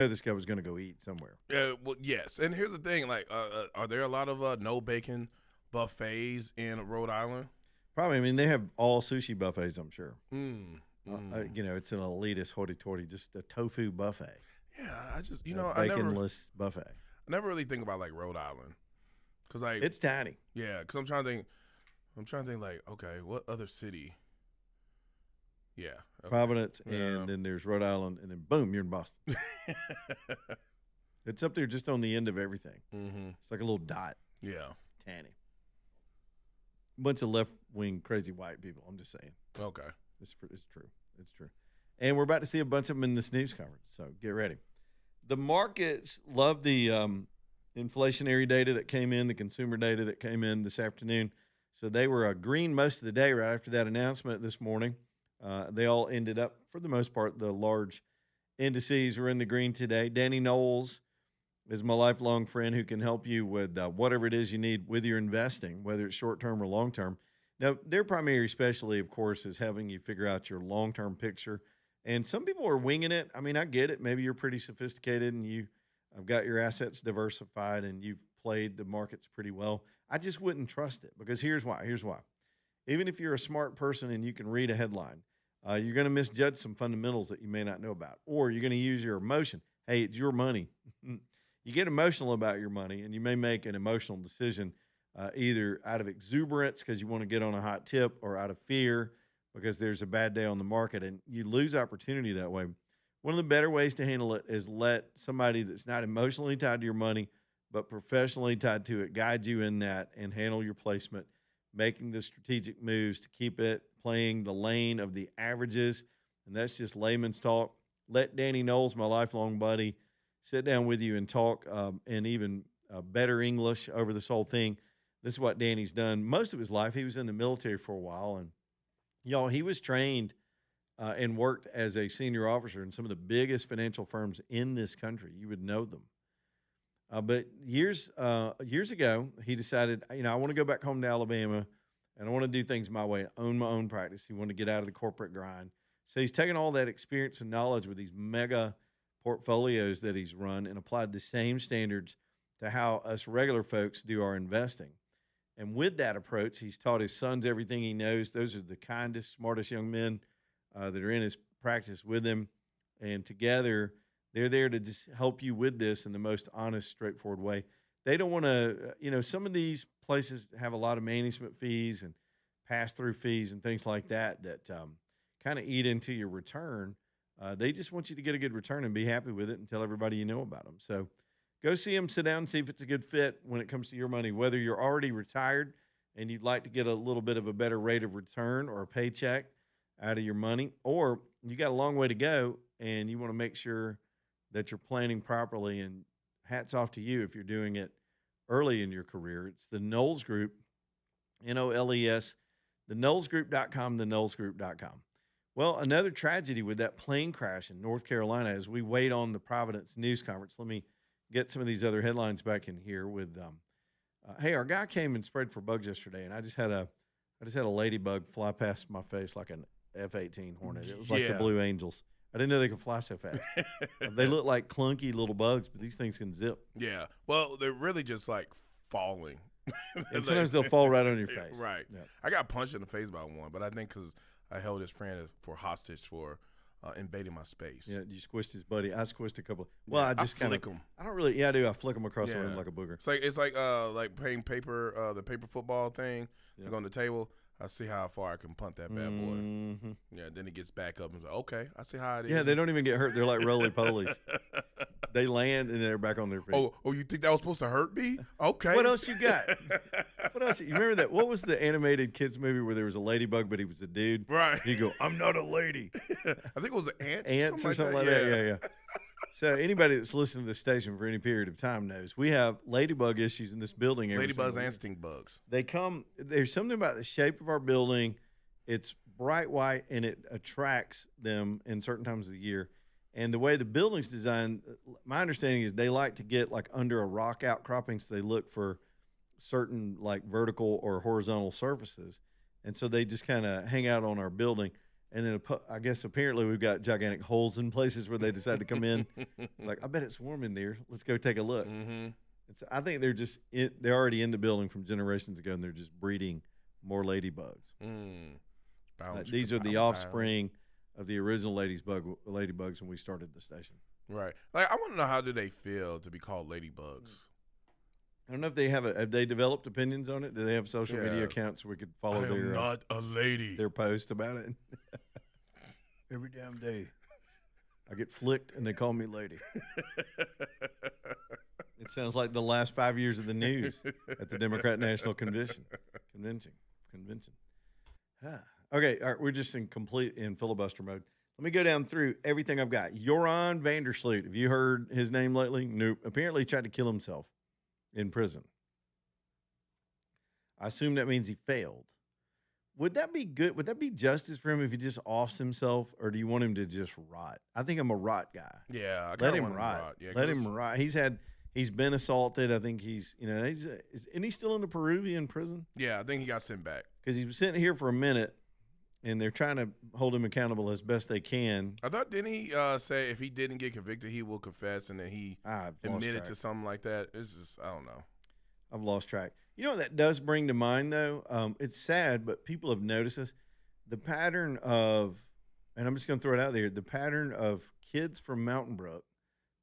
know this guy was going to go eat somewhere. Well, yes. And here's the thing: like, are there a lot of no bacon buffets in Rhode Island? Probably. I mean, they have all sushi buffets, I'm sure. Mm, mm. It's an elitist hoity-toity, just a tofu buffet, Yeah, I just baconless buffet. I never really think about like Rhode Island because like It's tiny. yeah, because I'm trying to think like okay, what other city? Yeah, okay. Providence, Yeah. and then there's Rhode Island, and then boom, you're in Boston. It's up there just on the end of everything. Mm-hmm. It's like a little dot, Yeah. tanny. Bunch of left-wing crazy white people. I'm just saying. Okay. It's true. It's true. And we're about to see a bunch of them in this news conference, so get ready. The markets love the inflationary data that came in, the consumer data that came in this afternoon. So they were green most of the day right after that announcement this morning. They all ended up, for the most part, the large indices were in the green today. Danny Knowles is my lifelong friend who can help you with whatever it is you need with your investing, whether it's short-term or long-term. Now, their primary specialty, of course, is having you figure out your long-term picture. And some people are winging it. I mean, I get it. Maybe you're pretty sophisticated and you have got your assets diversified and you've played the markets pretty well. I just wouldn't trust it because here's why. Even if you're a smart person and you can read a headline, you're going to misjudge some fundamentals that you may not know about, or you're going to use your emotion. Hey, it's your money. You get emotional about your money, and you may make an emotional decision either out of exuberance because you want to get on a hot tip, or out of fear because there's a bad day on the market, and you lose opportunity that way. One of the better ways to handle it is let somebody that's not emotionally tied to your money, but professionally tied to it, guide you in that and handle your placement, making the strategic moves to keep it playing the lane of the averages. And that's just layman's talk. Let Danny Knowles, my lifelong buddy, sit down with you and talk in even better English over this whole thing. This is what Danny's done most of his life. He was in the military for a while, and y'all, he was trained and worked as a senior officer in some of the biggest financial firms in this country. You would know them. But years ago, he decided, I want to go back home to Alabama, and I want to do things my way, own my own practice. He wanted to get out of the corporate grind. So he's taken all that experience and knowledge with these mega portfolios that he's run and applied the same standards to how us regular folks do our investing. And with that approach, he's taught his sons everything he knows. Those are the kindest, smartest young men that are in his practice with him. And together, they're there to just help you with this in the most honest, straightforward way. They don't want to, some of these places have a lot of management fees and pass-through fees and things like that kind of eat into your return. They just want you to get a good return and be happy with it and tell everybody you know about them. So go see them, sit down, and see if it's a good fit when it comes to your money, whether you're already retired and you'd like to get a little bit of a better rate of return or a paycheck out of your money, or you got a long way to go and you want to make sure that you're planning properly. And hats off to you if you're doing it early in your career. It's the Knowles Group, N-O-L-E-S, theknowlesgroup.com, theknowlesgroup.com. Well, another tragedy with that plane crash in North Carolina as we wait on the Providence news conference. Let me get some of these other headlines back in here with, hey, our guy came and sprayed for bugs yesterday, and I just had a ladybug fly past my face like an F-18 Hornet. It was like the Blue Angels. I didn't know they could fly so fast. They look like clunky little bugs, but these things can zip. Yeah. Well, they're really just like falling. And sometimes they'll fall right on your face. Right. Yeah. I got punched in the face by one, but I think because I held his friend for hostage for invading my space. Yeah, you squished his buddy. I squished a couple. Well, Yeah, I just kind of. flick 'em. I don't really. Yeah, I do. I flick them across the Yeah. room like a booger. It's like playing paper, the paper football thing. Yeah. Like on the table. I see how far I can punt that bad boy. Mm-hmm. Yeah, then he gets back up and is like, okay, I see how it is. Yeah, they don't even get hurt. They're like roly-polies. They land and they're back on their feet. Oh, you think that was supposed to hurt me? Okay. What else you got? What else? You remember that? What was the animated kids movie where there was a ladybug, but he was a dude? Right. You go, I'm not a lady. I think it was the ants. Ants or something like that. Yeah. So anybody that's listened to this station for any period of time knows we have ladybug issues in this building. Ladybugs and stink bugs. They come. There's something about the shape of our building. It's bright white and it attracts them in certain times of the year. And the way the building's designed, my understanding is they like to get like under a rock outcropping, so they look for certain like vertical or horizontal surfaces. And so they just kind of hang out on our building. And then I guess apparently we've got gigantic holes in places where they decide to come in. It's like, I bet it's warm in there. Let's go take a look. Mm-hmm. I think they're already in the building from generations ago, and they're just breeding more ladybugs. These are the offspring of the original ladybugs when we started the station. Right. Like, I want to know, how do they feel to be called ladybugs? I don't know if they have they developed opinions on it? Do they have social media accounts where we could follow I'm not a lady. Their post about it? Every damn day. I get flicked and they call me lady. It sounds like the last 5 years of the news at the Democrat National Convention. Okay, all right, we're just in filibuster mode. Let me go down through everything I've got. Joran Vandersloot. Have you heard his name lately? Nope. Apparently he tried to kill himself in prison. I assume that means he failed. Would that be good? Would that be justice for him if he just offs himself, or do you want him to just rot? I think I'm a rot guy. Yeah, let him rot. Yeah, let him rot. He's been assaulted. I think isn't he still in the Peruvian prison? Yeah, I think he got sent back because he was sitting here for a minute. And they're trying to hold him accountable as best they can. I thought, didn't he say if he didn't get convicted, he will confess, and then he admitted to something like that? It's just, I don't know. I've lost track. You know what that does bring to mind, though? It's sad, but people have noticed this. The pattern of, and I'm just going to throw it out there, the pattern of kids from Mountain Brook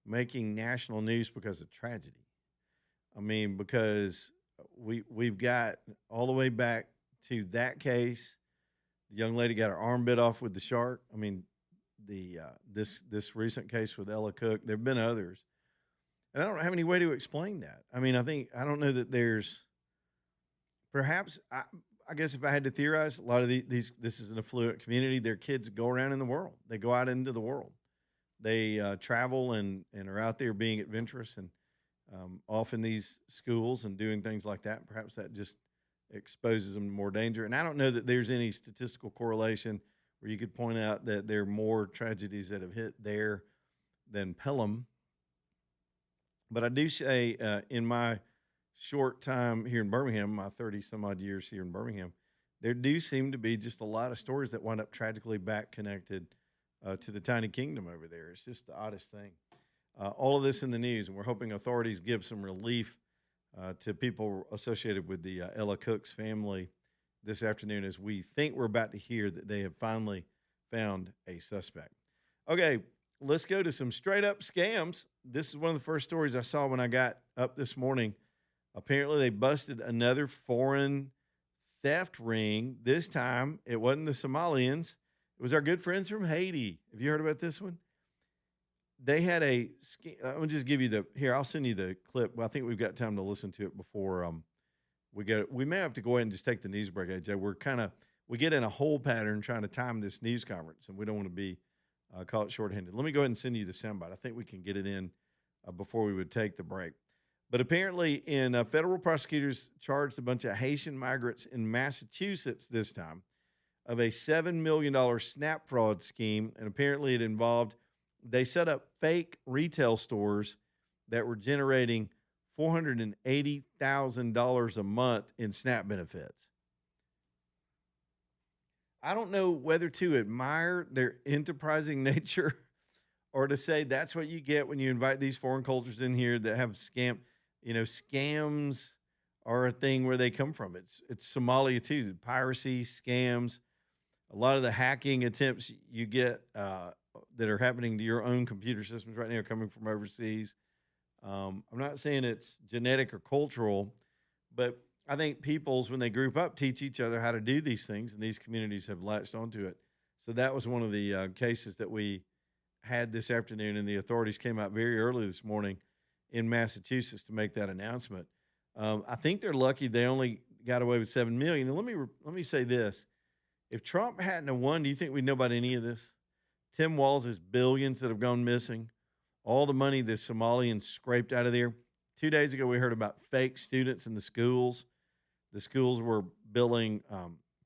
making national news because of tragedy. I mean, because we've got all the way back to that case. The young lady got her arm bit off with the shark. I mean, this recent case with Ella Cook. There have been others, and I don't have any way to explain that. I mean, I don't know that there's. Perhaps I guess if I had to theorize, a lot of this is an affluent community. Their kids go around in the world. They go out into the world. They travel and are out there being adventurous and off in these schools and doing things like that. Perhaps that just exposes them to more danger. And I don't know that there's any statistical correlation where you could point out that there are more tragedies that have hit there than Pelham. But I do say in my short time here in Birmingham, my 30-some-odd years here in Birmingham, there do seem to be just a lot of stories that wind up tragically back connected to the tiny kingdom over there. It's just the oddest thing. All of this in the news, and we're hoping authorities give some relief to people associated with the Ella Cook's family this afternoon, as we think we're about to hear that they have finally found a suspect. Okay, let's go to some straight-up scams. This is one of the first stories I saw when I got up this morning. Apparently, they busted another foreign theft ring. This time, it wasn't the Somalians. It was our good friends from Haiti. Have you heard about this one? They had a – I'll just give you I'll send you the clip. Well, I think we've got time to listen to it before we may have to go ahead and just take the news break, AJ. We get in a whole pattern trying to time this news conference, and we don't want to be caught shorthanded. Let me go ahead and send you the soundbite. I think we can get it in before we would take the break. But apparently, federal prosecutors charged a bunch of Haitian migrants in Massachusetts this time of a $7 million SNAP fraud scheme, and apparently it involved – they set up fake retail stores that were generating $480,000 a month in SNAP benefits. I don't know whether to admire their enterprising nature or to say that's what you get when you invite these foreign cultures in here that have scam. You know, scams are a thing where they come from. It's Somalia too. Piracy, scams, a lot of the hacking attempts you get that are happening to your own computer systems right now are coming from overseas. I'm not saying it's genetic or cultural, but I think peoples, when they group up, teach each other how to do these things, and these communities have latched onto it. So that was one of the cases that we had this afternoon, and the authorities came out very early this morning in Massachusetts to make that announcement. I think they're lucky they only got away with $7 million. And let me say this. If Trump hadn't have won, do you think we'd know about any of this? Tim Walz' billions that have gone missing, all the money the Somalians scraped out of there. 2 days ago, we heard about fake students in the schools. The schools were billing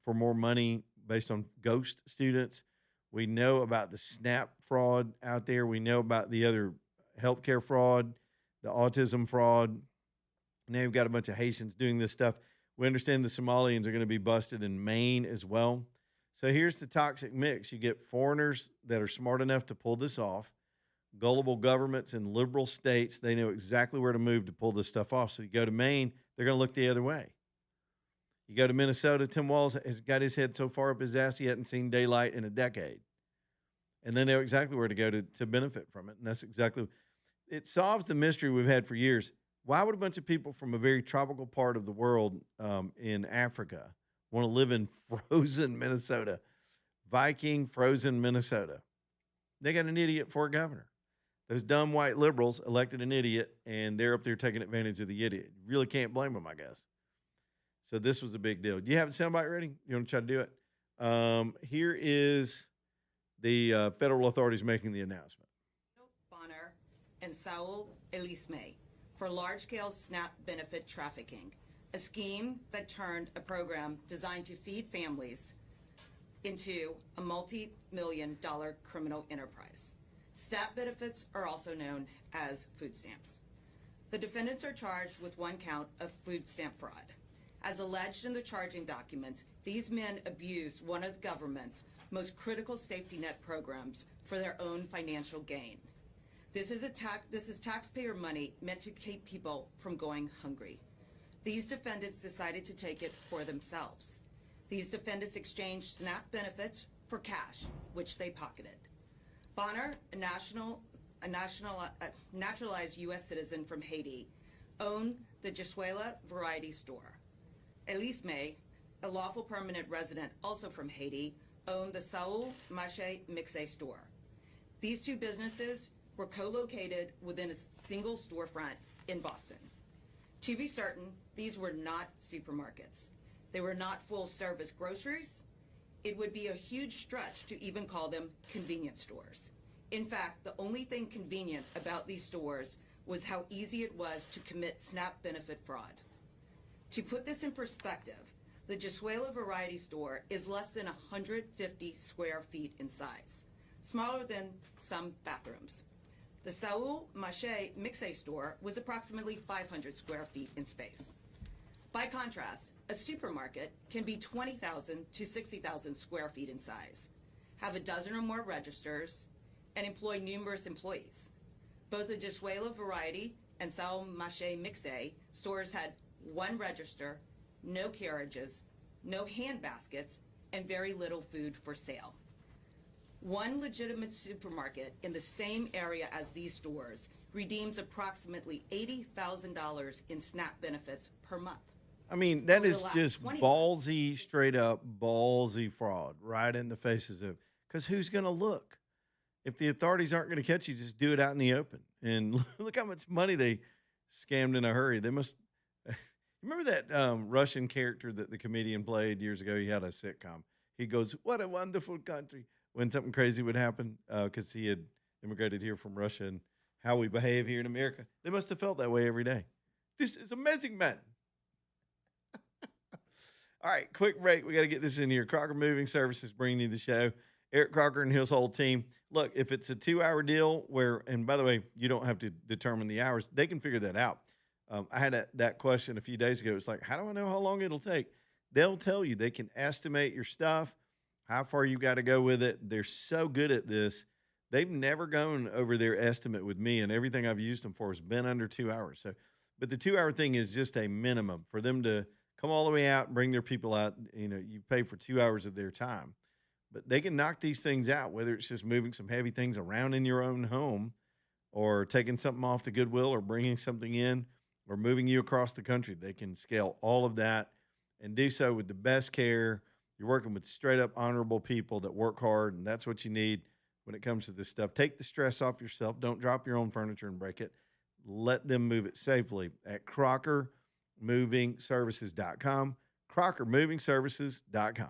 for more money based on ghost students. We know about the SNAP fraud out there. We know about the other healthcare fraud, the autism fraud. Now you've got a bunch of Haitians doing this stuff. We understand the Somalians are going to be busted in Maine as well. So here's the toxic mix. You get foreigners that are smart enough to pull this off, gullible governments in liberal states, they know exactly where to move to pull this stuff off. So you go to Maine, they're going to look the other way. You go to Minnesota, Tim Walz has got his head so far up his ass he hadn't seen daylight in a decade. And they know exactly where to go to benefit from it. And that's exactly it solves the mystery we've had for years. Why would a bunch of people from a very tropical part of the world in Africa want to live in frozen Minnesota? Viking frozen Minnesota. They got an idiot for a governor. Those dumb white liberals elected an idiot, and they're up there taking advantage of the idiot. You really can't blame them, I guess. So this was a big deal. Do you have the soundbite ready? You want to try to do it? Here is the federal authorities making the announcement. Bonner and Saul Elisme for large-scale SNAP benefit trafficking, a scheme that turned a program designed to feed families into a multi-million-dollar criminal enterprise. SNAP benefits are also known as food stamps. The defendants are charged with one count of food stamp fraud. As alleged in the charging documents, these men abused one of the government's most critical safety net programs for their own financial gain. This is taxpayer money meant to keep people from going hungry. These defendants decided to take it for themselves. These defendants exchanged SNAP benefits for cash, which they pocketed. Bonner, a naturalized U.S. citizen from Haiti, owned the Jesuela Variety Store. Elisme, a lawful permanent resident also from Haiti, owned the Saul Mache Mixe store. These two businesses were co-located within a single storefront in Boston. To be certain, these were not supermarkets. They were not full-service groceries. It would be a huge stretch to even call them convenience stores. In fact, the only thing convenient about these stores was how easy it was to commit SNAP benefit fraud. To put this in perspective, the Jesuela Variety Store is less than 150 square feet in size, smaller than some bathrooms. The Saul Mache Mixe store was approximately 500 square feet in space. By contrast, a supermarket can be 20,000 to 60,000 square feet in size, have a dozen or more registers, and employ numerous employees. Both the Jesuela Variety and Saul Mache Mixe stores had one register, no carriages, no hand baskets, and very little food for sale. One legitimate supermarket in the same area as these stores redeems approximately $80,000 in SNAP benefits per month. I mean, that is just ballsy, straight up ballsy fraud right in the faces of, because who's going to look? If the authorities aren't going to catch you, just do it out in the open. And look how much money they scammed in a hurry. They must. Remember that Russian character that the comedian played years ago? He had a sitcom. He goes, "What a wonderful country," when something crazy would happen because he had immigrated here from Russia and how we behave here in America. They must have felt that way every day. This is amazing, man. All right, quick break. We got to get this in here. Crocker Moving Services bringing you the show. Eric Crocker and his whole team. Look, if it's a 2-hour deal where, and by the way, you don't have to determine the hours. They can figure that out. I had that question a few days ago. It's like, how do I know how long it'll take? They'll tell you. They can estimate your stuff, how far you got to go with it. They're so good at this. They've never gone over their estimate with me, and everything I've used them for has been under 2 hours. So, but the 2-hour thing is just a minimum for them to come all the way out and bring their people out. You know, you pay for 2 hours of their time, but they can knock these things out, whether it's just moving some heavy things around in your own home or taking something off to Goodwill or bringing something in or moving you across the country. They can scale all of that and do so with the best care. You're working with straight up honorable people that work hard, and that's what you need when it comes to this stuff. Take the stress off yourself. Don't drop your own furniture and break it. Let them move it safely at CrockerMovingServices.com, CrockerMovingServices.com.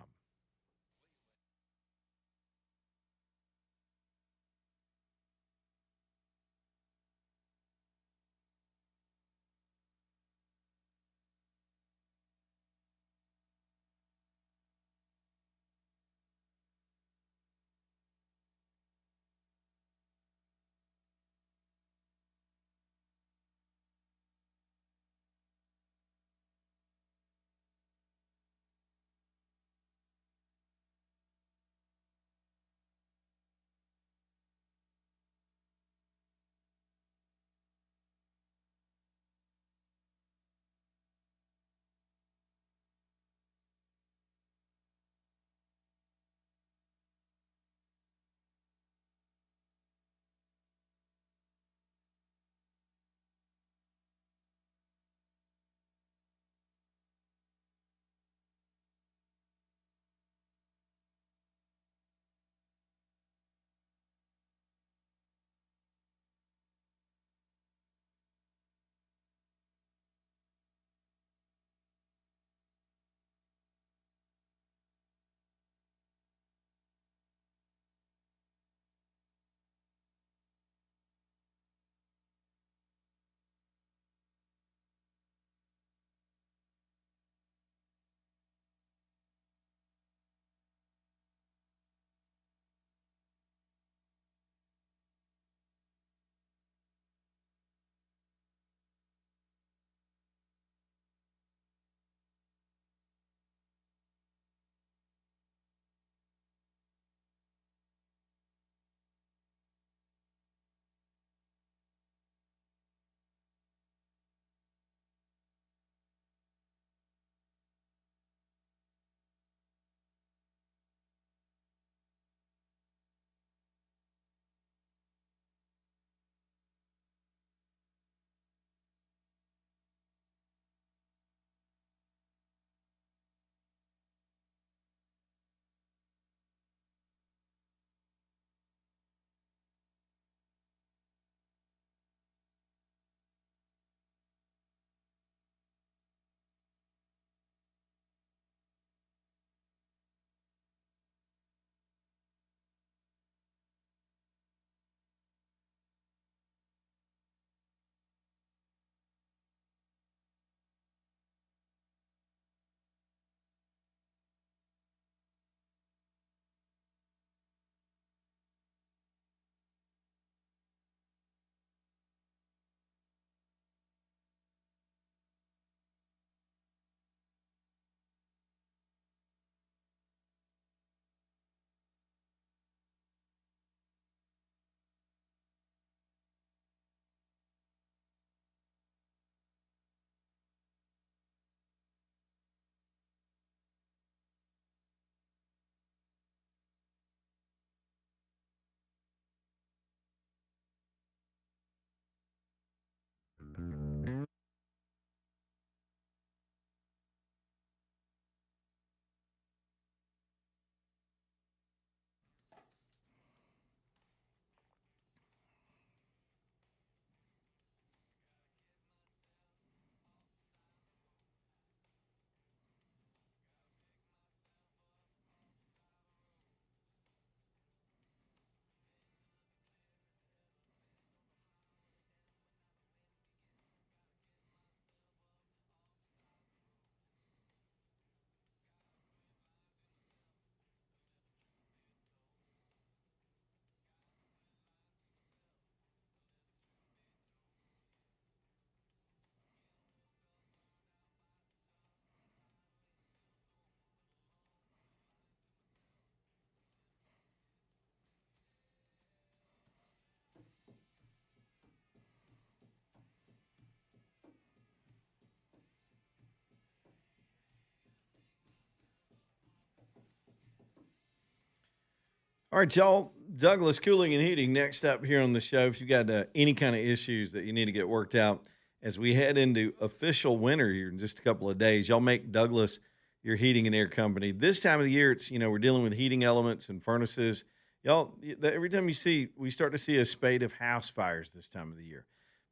All right, y'all. Douglas Cooling and Heating next up here on the show. If you got any kind of issues that you need to get worked out as we head into official winter here in just a couple of days, y'all make Douglas your heating and air company. This time of the year, it's we're dealing with heating elements and furnaces. Y'all, every time we start to see a spate of house fires this time of the year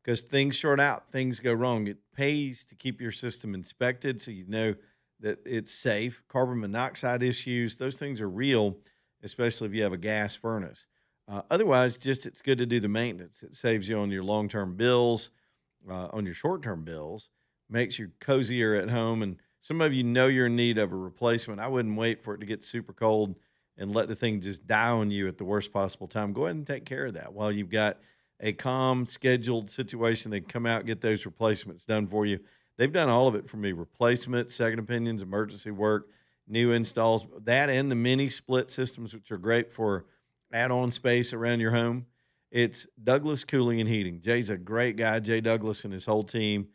because things short out, things go wrong. It pays to keep your system inspected so you know that it's safe. Carbon monoxide issues, those things are real, especially if you have a gas furnace. Otherwise, it's good to do the maintenance. It saves you on your long-term bills, on your short-term bills, makes you cozier at home. And some of you know you're in need of a replacement. I wouldn't wait for it to get super cold and let the thing just die on you at the worst possible time. Go ahead and take care of that while you've got a calm, scheduled situation. They can come out and get those replacements done for you. They've done all of it for me: replacements, second opinions, emergency work, new installs, that and the mini split systems, which are great for add-on space around your home. It's Douglas Cooling and Heating. Jay's a great guy, Jay Douglas and his whole team.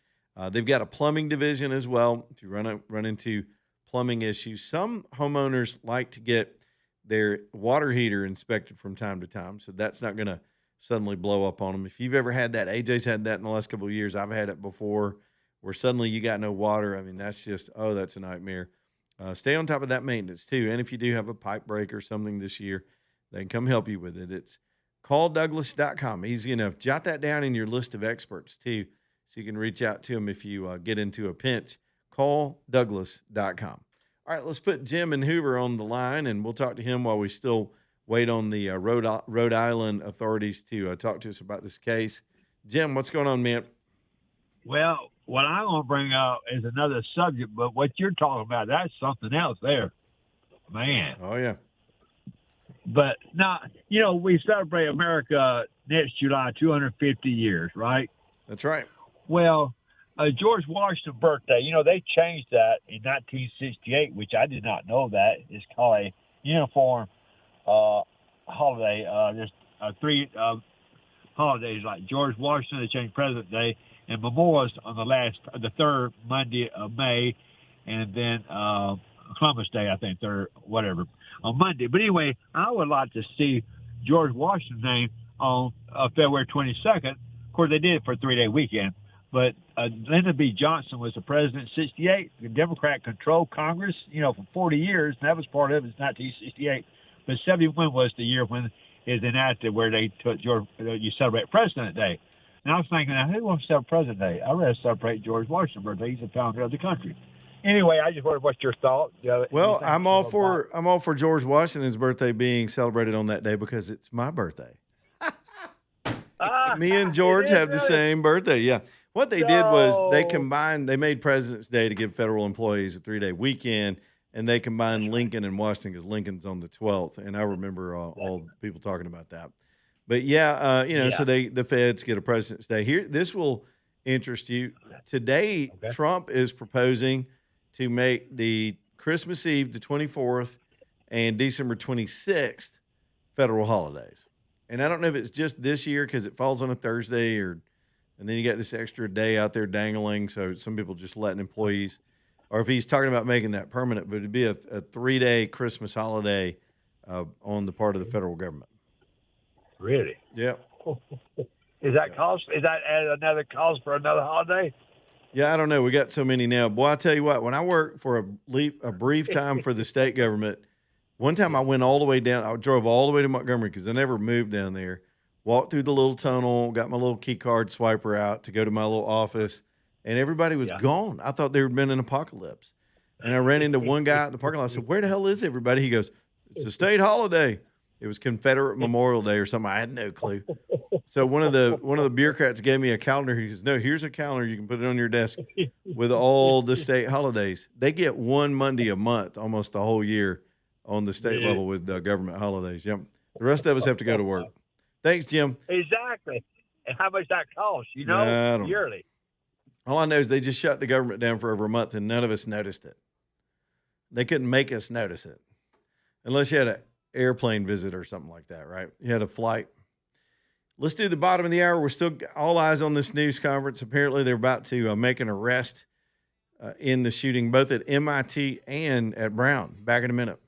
They've got a plumbing division as well if you run into plumbing issues. Some homeowners like to get their water heater inspected from time to time, so that's not going to suddenly blow up on them. If you've ever had that, AJ's had that in the last couple of years. I've had it before where suddenly you got no water. I mean, that's a nightmare. Stay on top of that maintenance too. And if you do have a pipe break or something this year, they can come help you with it. It's calldouglas.com. Easy enough. Jot that down in your list of experts too, so you can reach out to them if you get into a pinch. Calldouglas.com. All right, let's put Jim and Hoover on the line, and we'll talk to him while we still wait on the Rhode Island authorities to talk to us about this case. Jim, what's going on, man? Well, what I'm going to bring up is another subject, but what you're talking about, that's something else there, man. Oh, yeah. But now, we celebrate America next July 250 years, right? That's right. Well, George Washington's birthday, they changed that in 1968, which I did not know that. It's called a uniform holiday. There's three holidays like George Washington, they changed President's Day, and Memorial's on the third Monday of May, and then Columbus Day, I think, on Monday. But anyway, I would like to see George Washington's name on February 22nd. Of course, they did it for a 3-day weekend. But Lyndon B. Johnson was the president in 68. The Democrat controlled Congress, for 40 years. And that was part of it. It's 1968. But 71 was the year when it was enacted where they took you celebrate President Day. And I was thinking, now, who wants to celebrate President Day? I'd rather celebrate George Washington's birthday. He's the founder of the country. Anyway, I just wondered what's your thought. Well, I'm all for George Washington's birthday being celebrated on that day because it's my birthday. Me and George have the same birthday. Yeah. What they did was they made President's Day to give federal employees a 3-day weekend, and they combined Lincoln and Washington because Lincoln's on the 12th. And I remember all the people talking about that. But so the feds get a President's Day here. This will interest you. Today, Trump is proposing to make the Christmas Eve, the 24th, and December 26th federal holidays. And I don't know if it's just this year because it falls on a Thursday and then you got this extra day out there dangling. So some people just letting employees, or if he's talking about making that permanent, but it'd be a 3-day Christmas holiday on the part of the federal government. Really? Yeah. Is that another cause for another holiday? Yeah, I don't know. We got so many now. Boy, I tell you what, when I worked for a brief time for the state government, one time I went all the way down. I drove all the way to Montgomery because I never moved down there. Walked through the little tunnel, got my little key card swiper out to go to my little office, and everybody was gone. I thought there had been an apocalypse. And I ran into one guy in the parking lot. I said, "Where the hell is everybody?" He goes, "It's a state holiday." It was Confederate Memorial Day or something. I had no clue. So one of the bureaucrats gave me a calendar. He says, "No, here's a calendar. You can put it on your desk with all the state holidays." They get one Monday a month almost the whole year on the state level with government holidays. Yep. The rest of us have to go to work. Thanks, Jim. Exactly. And how much that costs, yearly? All I know is they just shut the government down for over a month, and none of us noticed it. They couldn't make us notice it unless you had an airplane visit or something like that, right? You had a flight. Let's do the bottom of the hour. We're still all eyes on this news conference. Apparently, they're about to make an arrest in the shooting, both at MIT and at Brown. Back in a minute.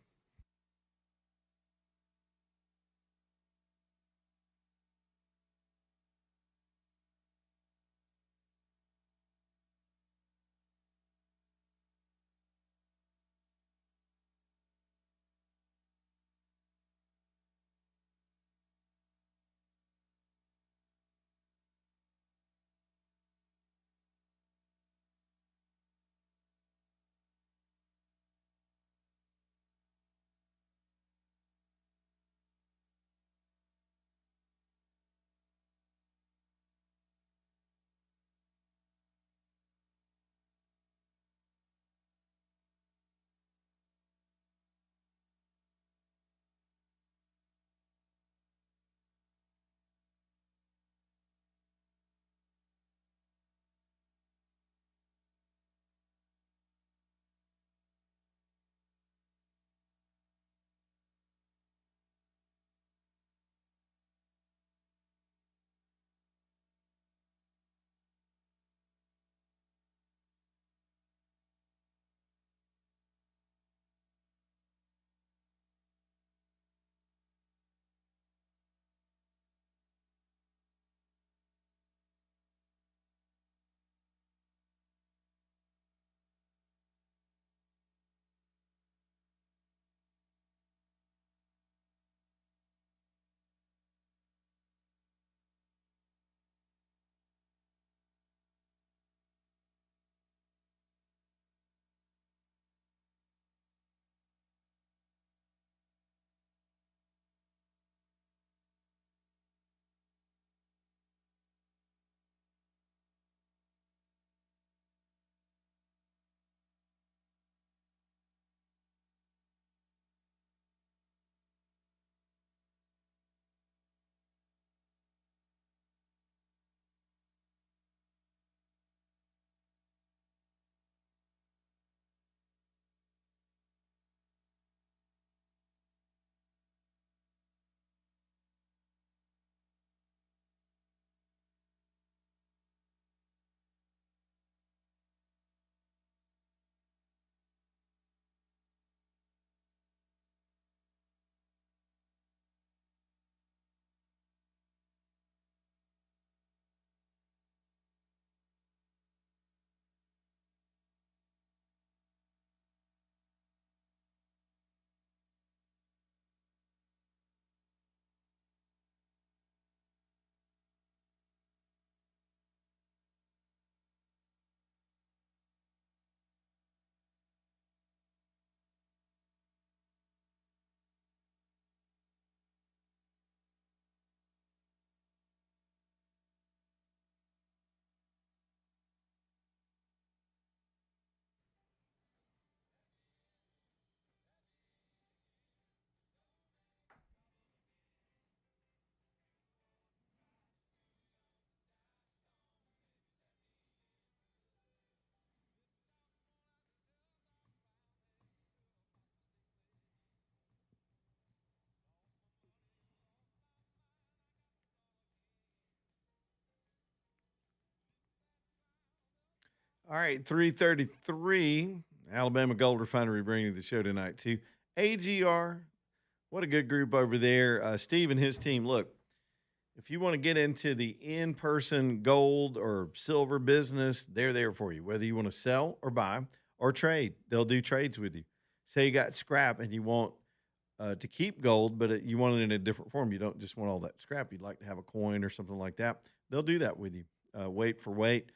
All right, 3:33. Alabama Gold Refinery bringing you the show tonight too. AGR, what a good group over there. Steve and his team. Look, if you want to get into the in-person gold or silver business, they're there for you. Whether you want to sell or buy or trade, they'll do trades with you. Say you got scrap and you want to keep gold, but you want it in a different form. You don't just want all that scrap. You'd like to have a coin or something like that. They'll do that with you. Weight for weight.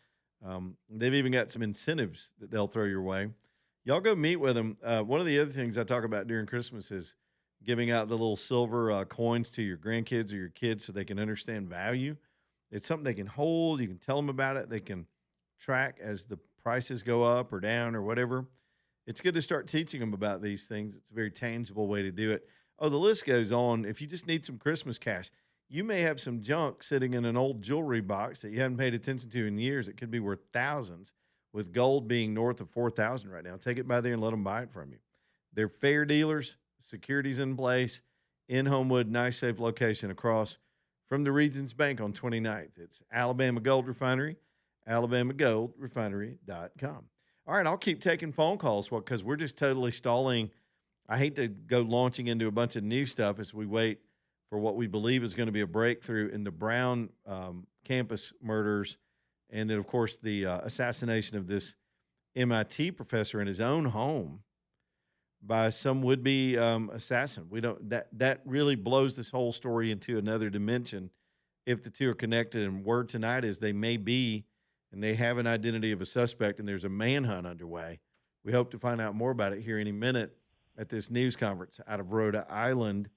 They've even got some incentives that they'll throw your way. Y'all go meet with them. One of the other things I talk about during Christmas is giving out the little silver coins to your grandkids or your kids so they can understand value. It's something they can hold. You can tell them about it. They can track as the prices go up or down or whatever. It's good to start teaching them about these things. It's a very tangible way to do it. Oh, the list goes on. If you just need some Christmas cash, you may have some junk sitting in an old jewelry box that you haven't paid attention to in years. It could be worth thousands, with gold being north of $4,000 right now. Take it by there and let them buy it from you. They're fair dealers, security's in place, in Homewood, nice, safe location across from the Regions Bank on 29th. It's Alabama Gold Refinery, alabamagoldrefinery.com. All right, I'll keep taking phone calls because we're just totally stalling. I hate to go launching into a bunch of new stuff as we wait for what we believe is going to be a breakthrough in the Brown campus murders, and then, of course, the assassination of this MIT professor in his own home by some would-be assassin. We don't that really blows this whole story into another dimension if the two are connected. And word tonight is they may be, and they have an identity of a suspect, and there's a manhunt underway. We hope to find out more about it here any minute at this news conference out of Rhode Island.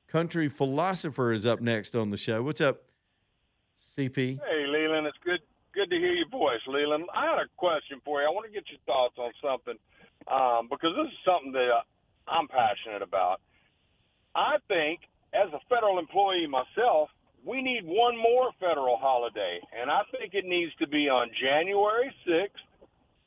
Country Philosopher is up next on the show. What's up, CP? Hey, Leland, it's good to hear your voice, Leland. I had a question for you. I want to get your thoughts on something because this is something that I'm passionate about. I think, as a federal employee myself, we need one more federal holiday, and I think it needs to be on January 6th,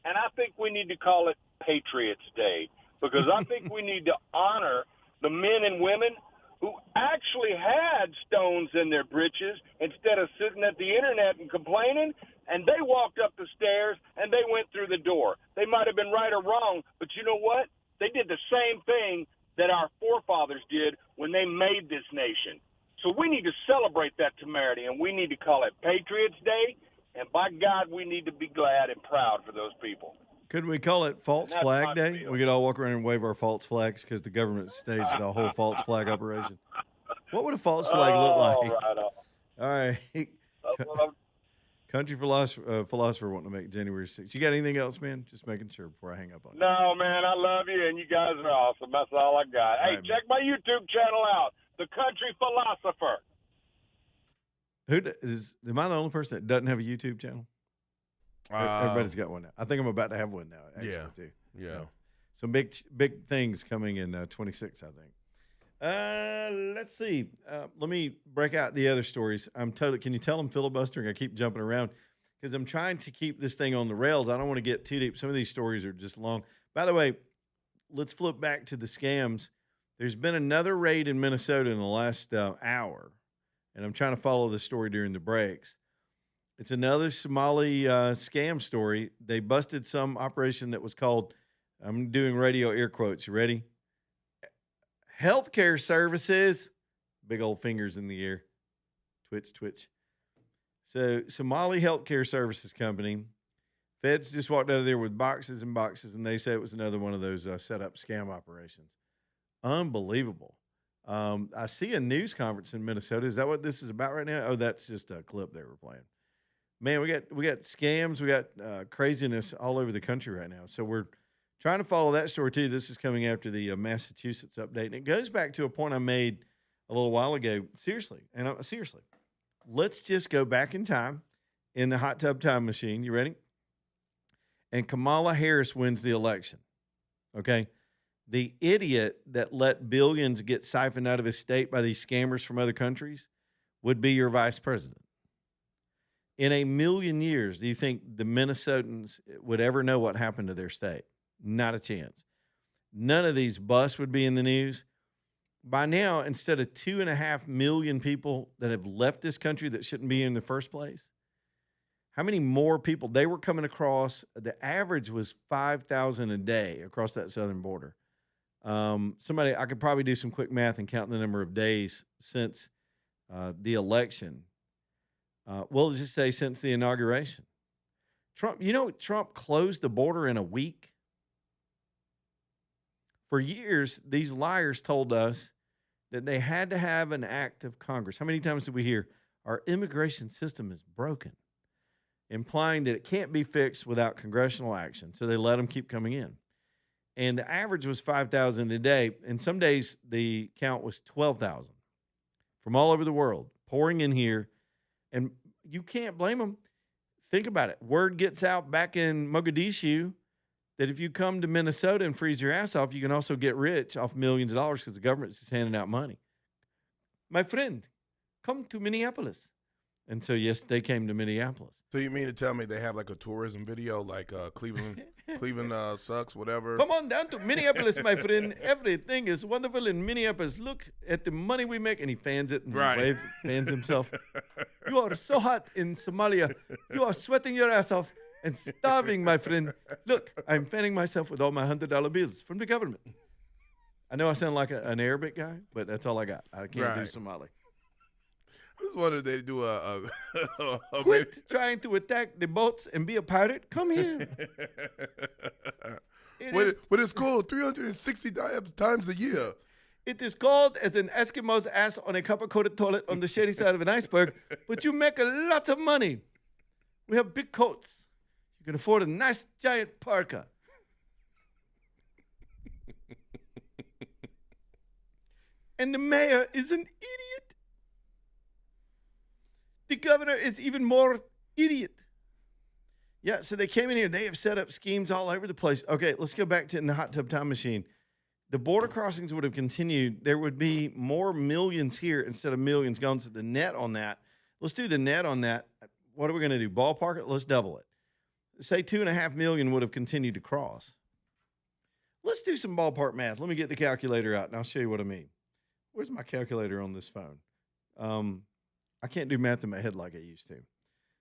and I think we need to call it Patriots Day because I think we need to honor the men and women who actually had stones in their britches instead of sitting at the internet and complaining, and they walked up the stairs and they went through the door. They might have been right or wrong, but you know what? They did the same thing that our forefathers did when they made this nation. So we need to celebrate that temerity, and we need to call it Patriots Day, and by God, we need to be glad and proud for those people. Couldn't we call it False Flag Day? We could all walk around and wave our false flags because the government staged a whole false flag operation. What would a false flag look like? Right on. All right. Country philosopher wanting to make January 6th. You got anything else, man? Just making sure before I hang up on you. No, man, I love you, and you guys are awesome. That's all I got. Hey, right, check my YouTube channel out, The Country Philosopher. Am I the only person that doesn't have a YouTube channel? Everybody's got one now. I think I'm about to have one now, actually, too. Yeah. Some big things coming in 26, I think. Let's see. Let me break out the other stories. Can you tell I'm filibustering? I keep jumping around because I'm trying to keep this thing on the rails. I don't want to get too deep. Some of these stories are just long. By the way, let's flip back to the scams. There's been another raid in Minnesota in the last hour, and I'm trying to follow the story during the breaks. It's another Somali scam story. They busted some operation that was called, I'm doing radio air quotes. You ready? Healthcare services. Big old fingers in the air. Twitch. So Somali Healthcare Services Company. Feds just walked out of there with boxes and boxes, and they say it was another one of those set up scam operations. Unbelievable. I see a news conference in Minnesota. Is that what this is about right now? Oh, that's just a clip they were playing. Man, we got scams, we got craziness all over the country right now. So we're trying to follow that story too. This is coming after the Massachusetts update, and it goes back to a point I made a little while ago. Seriously, let's just go back in time in the hot tub time machine. You ready? And Kamala Harris wins the election. Okay, the idiot that let billions get siphoned out of his state by these scammers from other countries would be your vice president. In a million years, do you think the Minnesotans would ever know what happened to their state? Not a chance. None of these busts would be in the news. By now, instead of 2.5 million people that have left this country that shouldn't be in the first place, How many more people they were coming across? The average was 5,000 a day across that southern border. Somebody, I could probably do some quick math and count the number of days since the election. We'll just say since the inauguration. Trump closed the border in a week. For years, these liars told us that they had to have an act of Congress. How many times did we hear our immigration system is broken, implying that it can't be fixed without congressional action? So they let them keep coming in. And the average was 5,000 a day. And some days the count was 12,000 from all over the world pouring in here. And you can't blame them. Think about it. Word gets out back in Mogadishu that if you come to Minnesota and freeze your ass off, you can also get rich off millions of dollars because the government's just handing out money. My friend, come to Minneapolis. And so, yes, they came to Minneapolis. So you mean to tell me they have like a tourism video, like Cleveland sucks, whatever? Come on down to Minneapolis, my friend. Everything is wonderful in Minneapolis. Look at the money we make. And he fans it and waves, fans himself. You are so hot in Somalia. You are sweating your ass off and starving, my friend. Look, I'm fanning myself with all my $100 bills from the government. I know I sound like an Arabic guy, but that's all I got. I can't do Somali. I just wondered if they do a Quit trying to attack the boats and be a pirate. Come here. But it's cold 360 times a year. It is cold as an Eskimo's ass on a copper-coated toilet on the shady side of an iceberg, but you make a lot of money. We have big coats. You can afford a nice giant parka. And the mayor is an idiot. The governor is even more idiot. Yeah, so they came in here. They have set up schemes all over the place. Okay, let's go back to in the hot tub time machine. The border crossings would have continued. There would be more millions here instead of millions gone. So the net on that, let's do the net on that. What are we going to do? Ballpark it? Let's double it. Say 2.5 million would have continued to cross. Let's do some ballpark math. Let me get the calculator out, and I'll show you what I mean. Where's my calculator on this phone? I can't do math in my head like I used to.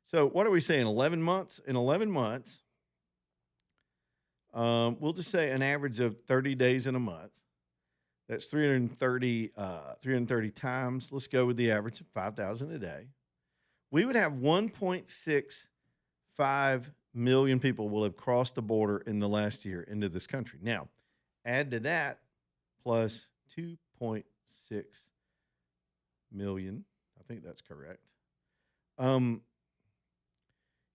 So what are we saying, 11 months? In 11 months, we'll just say an average of 30 days in a month. That's 330 times. Let's go with the average of 5,000 a day. We would have 1.65 million people will have crossed the border in the last year into this country. Now, add to that plus 2.6 million. I think that's correct.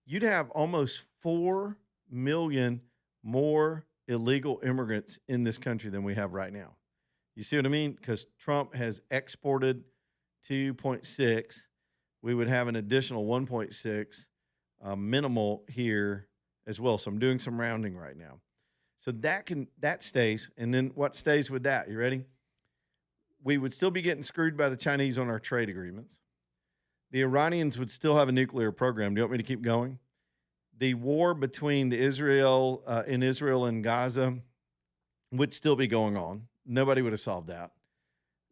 You'd have almost 4 million more illegal immigrants in this country than we have right now. You see what I mean? Because Trump has exported 2.6. We would have an additional 1.6 minimal here as well. So I'm doing some rounding right now. So that stays. And then what stays with that? You ready? We would still be getting screwed by the Chinese on our trade agreements. The Iranians would still have a nuclear program. Do you want me to keep going? The war between Israel and Gaza would still be going on. Nobody would have solved that.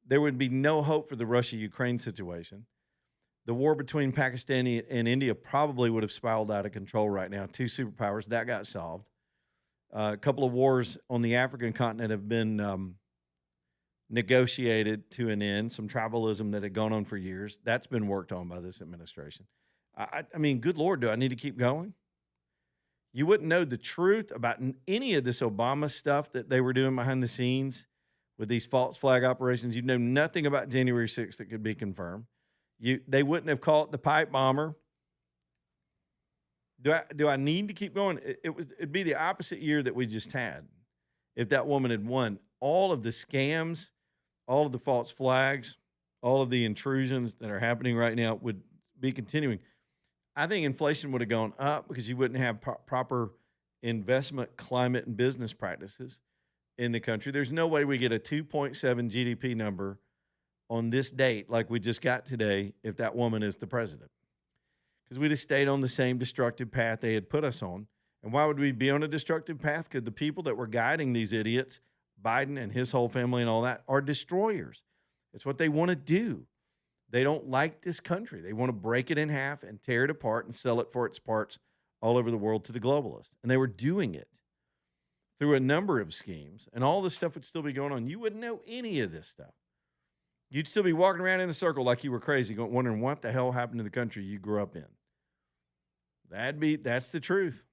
There would be no hope for the Russia-Ukraine situation. The war between Pakistan and India probably would have spiraled out of control right now. 2 superpowers. That got solved. A couple of wars on the African continent have been negotiated to an end. Some tribalism that had gone on for years. That's been worked on by this administration. I mean, good Lord, do I need to keep going? You wouldn't know the truth about any of this Obama stuff that they were doing behind the scenes with these false flag operations. You'd know nothing about January 6th that could be confirmed. They wouldn't have called it the pipe bomber. Do I need to keep going? It'd be the opposite year that we just had if that woman had won. All of the scams, all of the false flags, all of the intrusions that are happening right now would be continuing. I think inflation would have gone up because you wouldn't have proper investment climate and business practices in the country. There's no way we get a 2.7 GDP number on this date like we just got today if that woman is the president. Because we just stayed on the same destructive path they had put us on. And why would we be on a destructive path? Because the people that were guiding these idiots, Biden and his whole family and all that, are destroyers. It's what they want to do. They don't like this country. They want to break it in half and tear it apart and sell it for its parts all over the world to the globalists. And they were doing it through a number of schemes, and all this stuff would still be going on. You wouldn't know any of this stuff. You'd still be walking around in a circle like you were crazy, wondering what the hell happened to the country you grew up in. That's the truth.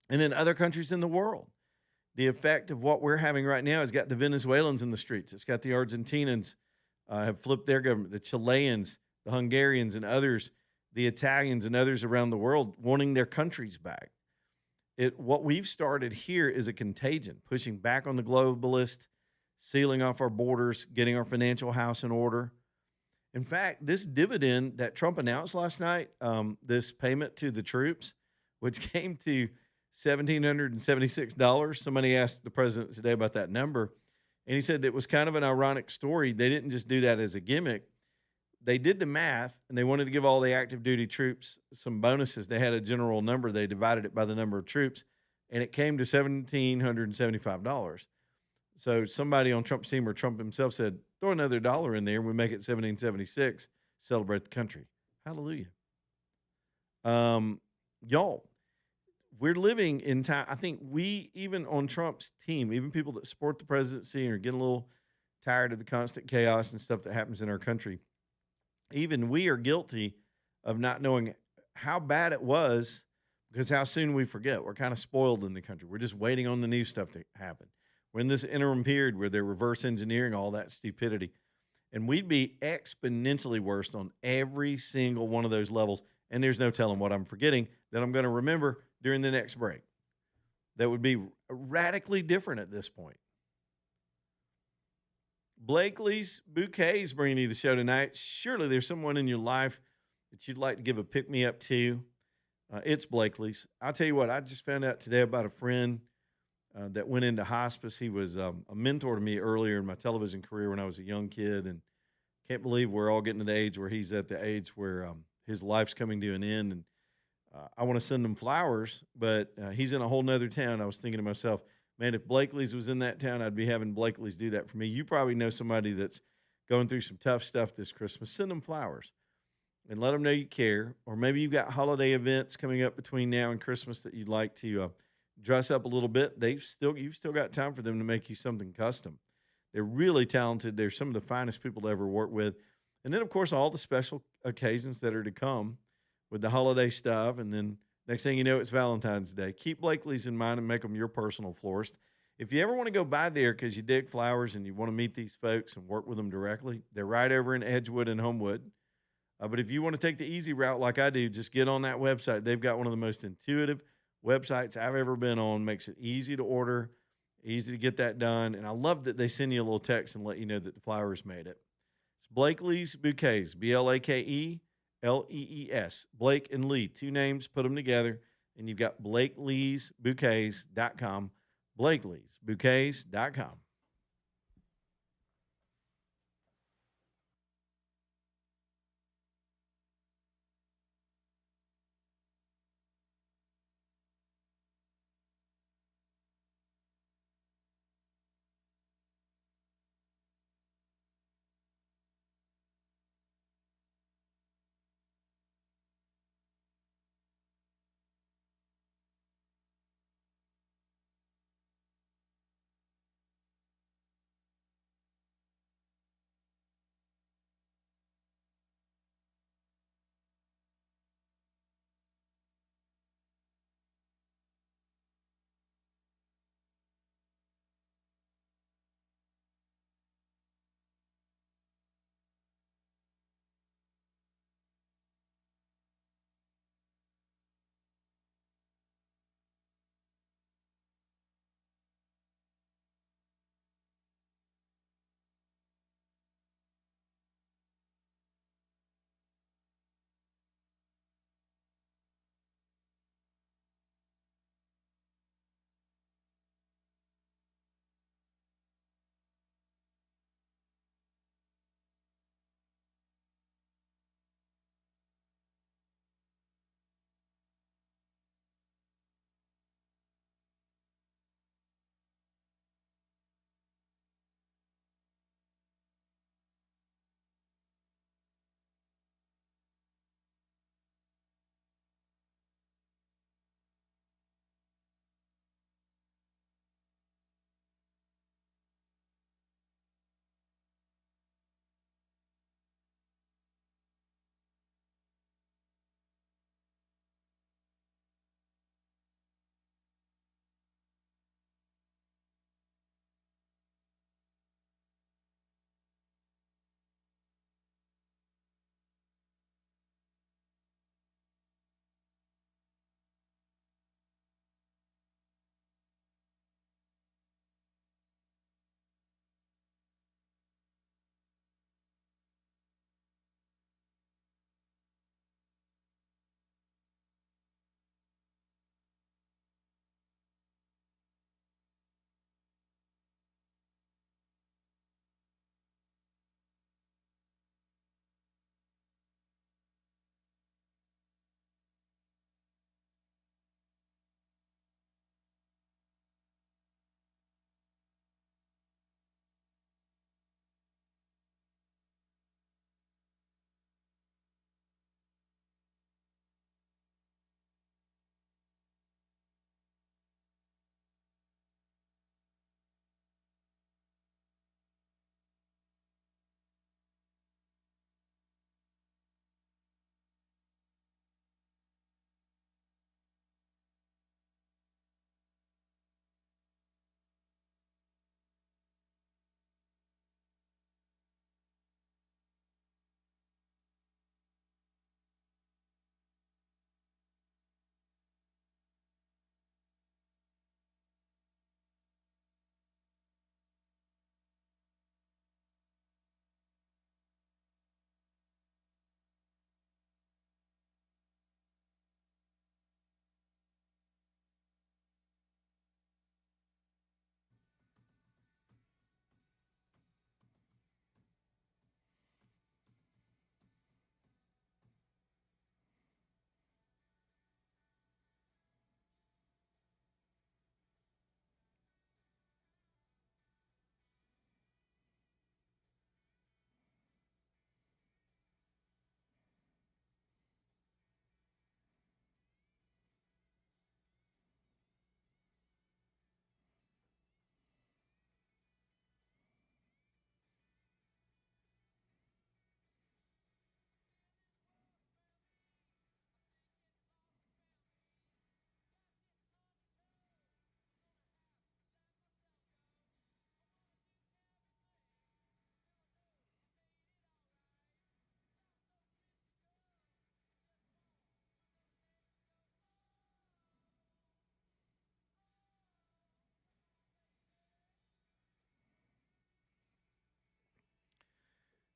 And then other countries in the world, the effect of what we're having right now has got the Venezuelans in the streets. It's got the Argentinians have flipped their government, the Chileans, the Hungarians, and others, the Italians and others around the world wanting their countries back. What we've started here is a contagion, pushing back on the globalist, sealing off our borders, getting our financial house in order. In fact, this dividend that Trump announced last night, this payment to the troops, which came to $1,776. Somebody asked the president today about that number, and he said it was kind of an ironic story. They didn't just do that as a gimmick. They did the math, and they wanted to give all the active duty troops some bonuses. They had a general number. They divided it by the number of troops, and it came to $1,775. So somebody on Trump's team or Trump himself said, throw another dollar in there, and we make it $1,776, celebrate the country. Hallelujah. Y'all, we're living in time. I think we, even on Trump's team, even people that support the presidency and are getting a little tired of the constant chaos and stuff that happens in our country, even we are guilty of not knowing how bad it was, because how soon we forget. We're kind of spoiled in the country. We're just waiting on the new stuff to happen. We're in this interim period where they're reverse engineering all that stupidity. And we'd be exponentially worse on every single one of those levels. And there's no telling what I'm forgetting that I'm going to remember during the next break. That would be radically different at this point. Blakely's Bouquets bringing you the show tonight. Surely there's someone in your life that you'd like to give a pick-me-up to. It's Blakely's. I'll tell you what, I just found out today about a friend that went into hospice. He was a mentor to me earlier in my television career when I was a young kid, and can't believe we're all getting to the age where he's at the age where his life's coming to an end. And I want to send him flowers, but he's in a whole nother town. I was thinking to myself, man, if Blakely's was in that town, I'd be having Blakely's do that for me. You probably know somebody that's going through some tough stuff this Christmas. Send them flowers and let them know you care. Or maybe you've got holiday events coming up between now and Christmas that you'd like to dress up a little bit. You've still got time for them to make you something custom. They're really talented. They're some of the finest people to ever work with. And then, of course, all the special occasions that are to come with the holiday stuff. And then next thing you know, it's Valentine's Day. Keep Blakely's in mind and make them your personal florist. If you ever want to go by there because you dig flowers and you want to meet these folks and work with them directly, they're right over in Edgewood and Homewood. But if you want to take the easy route like I do, just get on that website. They've got one of the most intuitive websites I've ever been on. Makes it easy to order, easy to get that done. And I love that they send you a little text and let you know that the flowers made it. It's Blakely's Bouquets, Blakeeles. Blake and Lee, two names, put them together, and you've got Blakely'sBouquets.com, Blakely'sBouquets.com.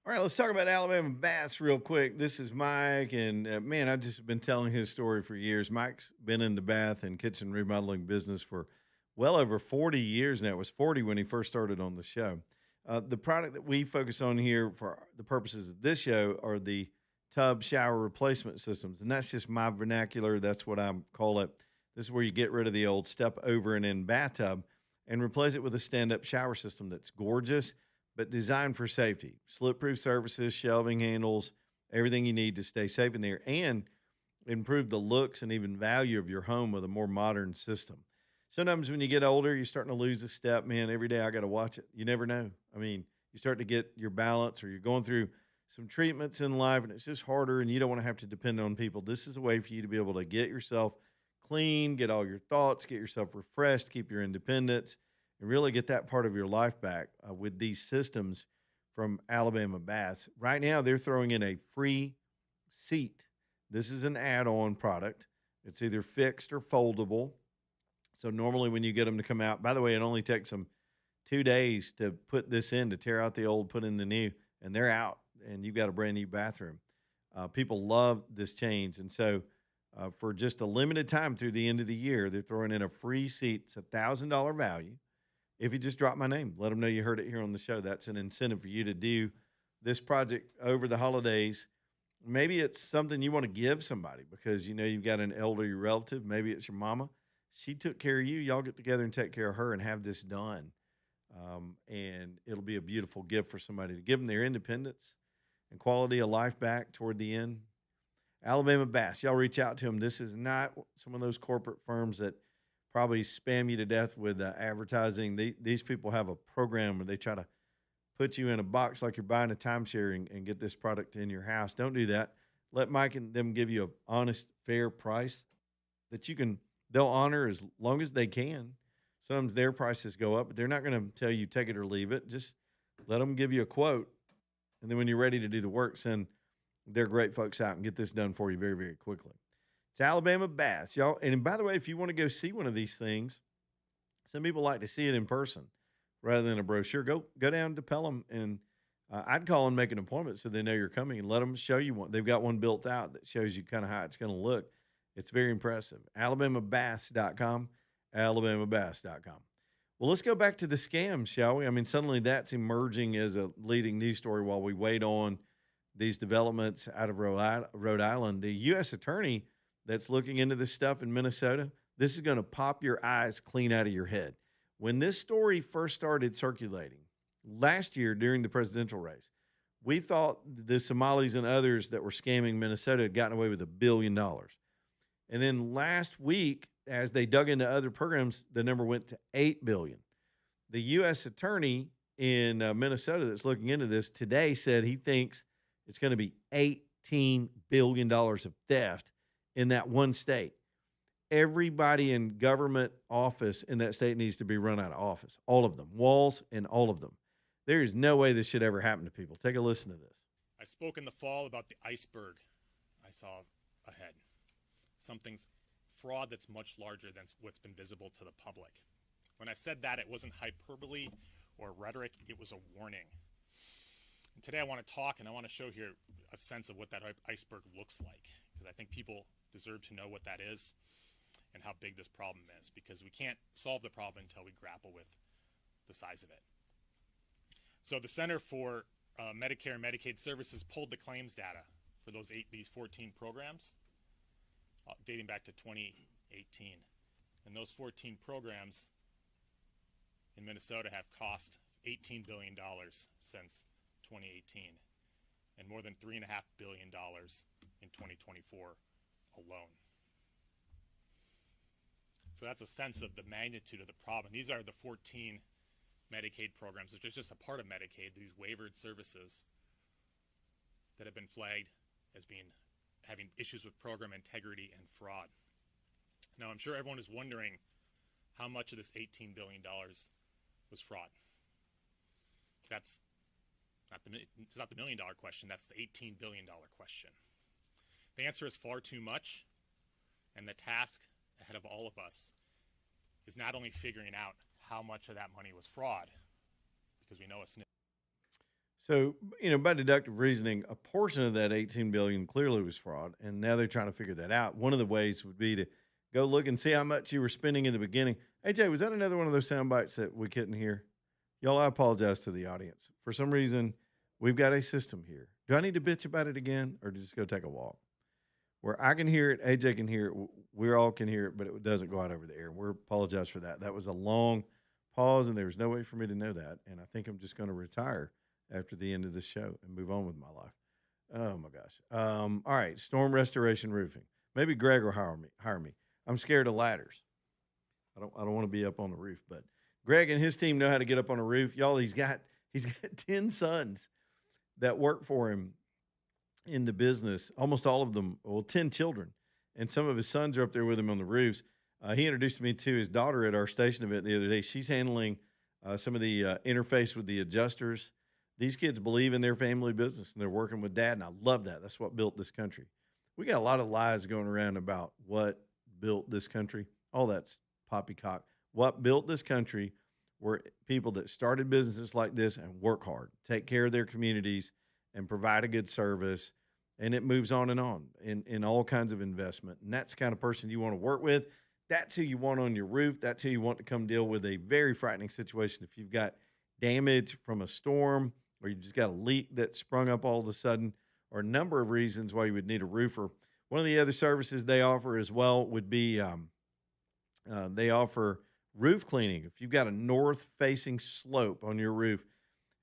All right, let's talk about Alabama Bass real quick. This is Mike, and man, I've just been telling his story for years. Mike's been in the bath and kitchen remodeling business for well over 40 years now. It was 40 when he first started on the show. The product that we focus on here for the purposes of this show are the tub shower replacement systems, and that's just my vernacular. That's what I call it. This is where you get rid of the old step over and in bathtub and replace it with a stand-up shower system that's gorgeous but designed for safety. Slip-proof surfaces, shelving handles, everything you need to stay safe in there and improve the looks and even value of your home with a more modern system. Sometimes when you get older, you're starting to lose a step, man. Every day I got to watch it. You never know. I mean, you start to get your balance or you're going through some treatments in life and it's just harder and you don't want to have to depend on people. This is a way for you to be able to get yourself clean, get all your thoughts, get yourself refreshed, keep your independence, and really get that part of your life back with these systems from Alabama Bass. Right now, they're throwing in a free seat. This is an add-on product. It's either fixed or foldable. So normally when you get them to come out, by the way, it only takes them 2 days to put this in, to tear out the old, put in the new, and they're out, and you've got a brand new bathroom. People love this change. And so for just a limited time through the end of the year, they're throwing in a free seat. It's $1,000 value. If you just drop my name, let them know you heard it here on the show. That's an incentive for you to do this project over the holidays. Maybe it's something you want to give somebody because you know you've got an elderly relative. Maybe it's your mama. She took care of you. Y'all get together and take care of her and have this done. And it'll be a beautiful gift for somebody to give them their independence and quality of life back toward the end. Alabama Bass, y'all reach out to them. This is not some of those corporate firms that probably spam you to death with advertising. These people have a program where they try to put you in a box like you're buying a timeshare and get this product in your house. Don't do that. Let Mike and them give you an honest, fair price that they'll honor as long as they can. Sometimes their prices go up, but they're not going to tell you take it or leave it. Just let them give you a quote. And then when you're ready to do the work, send their great folks out and get this done for you very, very quickly. It's Alabama Bass, y'all. And by the way, if you want to go see one of these things, some people like to see it in person rather than a brochure. Go down to Pelham, and I'd call and make an appointment so they know you're coming and let them show you one. They've got one built out that shows you kind of how it's going to look. It's very impressive. AlabamaBass.com, AlabamaBass.com. Well, let's go back to the scams, shall we? I mean, suddenly that's emerging as a leading news story while we wait on these developments out of Rhode Island. The U.S. attorney that's looking into this stuff in Minnesota, this is going to pop your eyes clean out of your head. When this story first started circulating last year during the presidential race, we thought the Somalis and others that were scamming Minnesota had gotten away with $1 billion. And then last week, as they dug into other programs, the number went to $8 billion. The U.S. attorney in Minnesota that's looking into this today said he thinks it's going to be $18 billion of theft in that one state. Everybody in government office in that state needs to be run out of office. All of them. Walls and all of them. There is no way this should ever happen to people. Take a listen to this. I spoke in the fall about the iceberg I saw ahead. Something's fraud that's much larger than what's been visible to the public. When I said that, it wasn't hyperbole or rhetoric. It was a warning. And today I want to talk and I want to show here a sense of what that iceberg looks like, because I think people deserve to know what that is and how big this problem is, because we can't solve the problem until we grapple with the size of it. So the Center for Medicare and Medicaid Services pulled the claims data for these 14 programs dating back to 2018. And those 14 programs in Minnesota have cost $18 billion since 2018, and more than $3.5 billion in 2024 alone. So that's a sense of the magnitude of the problem. These are the 14 Medicaid programs, which is just a part of Medicaid, these waivered services that have been flagged as having issues with program integrity and fraud. Now, I'm sure everyone is wondering how much of this $18 billion was fraud. That's not the $1 million question, that's the $18 billion question. The answer is far too much, and the task ahead of all of us is not only figuring out how much of that money was fraud, because we know it's So, by deductive reasoning, a portion of that $18 billion clearly was fraud, and now they're trying to figure that out. One of the ways would be to go look and see how much you were spending in the beginning. AJ, was that another one of those sound bites that we couldn't hear? Y'all, I apologize to the audience. For some reason, we've got a system here. Do I need to bitch about it again, or just go take a walk? Where I can hear it, AJ can hear it, we all can hear it, but it doesn't go out over the air. We apologize for that. That was a long pause, and there was no way for me to know that. And I think I'm just going to retire after the end of the show and move on with my life. Oh my gosh. All right. Storm restoration roofing. Maybe Greg will hire me. I'm scared of ladders. I don't want to be up on the roof, but Greg and his team know how to get up on a roof. Y'all, he's got 10 sons that work for him in the business. Almost all of them, 10 children. And some of his sons are up there with him on the roofs. He introduced me to his daughter at our station event the other day. She's handling some of the interface with the adjusters. These kids believe in their family business, and they're working with dad, and I love that. That's what built this country. We got a lot of lies going around about what built this country. All that's poppycock. What built this country were people that started businesses like this and work hard, take care of their communities, and provide a good service, and it moves on in all kinds of investment. And that's the kind of person you want to work with. That's who you want on your roof. That's who you want to come deal with a very frightening situation. If you've got damage from a storm, or you just got a leak that sprung up all of a sudden, or a number of reasons why you would need a roofer. One of the other services they offer as well would be they offer roof cleaning. If you've got a north-facing slope on your roof,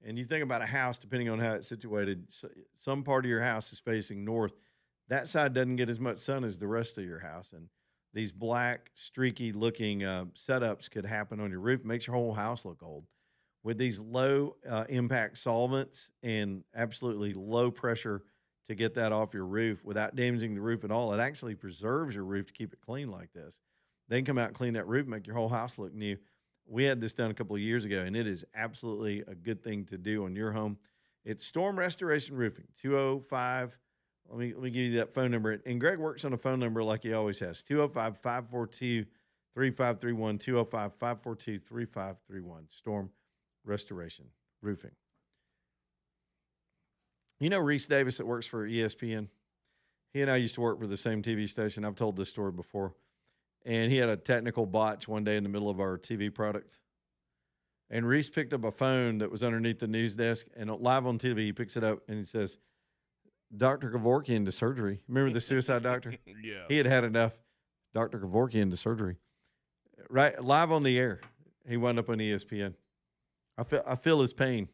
and you think about a house, depending on how it's situated, some part of your house is facing north. That side doesn't get as much sun as the rest of your house, and these black, streaky-looking setups could happen on your roof. It makes your whole house look old. With these low impact solvents and absolutely low pressure to get that off your roof without damaging the roof at all, it actually preserves your roof to keep it clean like this. They can come out and clean that roof, make your whole house look new. We had this done a couple of years ago, and it is absolutely a good thing to do on your home. It's Storm Restoration Roofing, 205. Let me give you that phone number. And Greg works on a phone number like he always has, 205-542-3531, 205-542-3531, Storm Restoration Roofing. You know Reese Davis that works for ESPN? He and I used to work for the same TV station. I've told this story before. And he had a technical botch one day in the middle of our TV product. And Reese picked up a phone that was underneath the news desk, and live on TV, he picks it up and he says, Dr. Kevorkian to surgery. Remember the suicide doctor? Yeah. He had enough. Dr. Kevorkian to surgery. Right, live on the air. He wound up on ESPN. I feel his pain.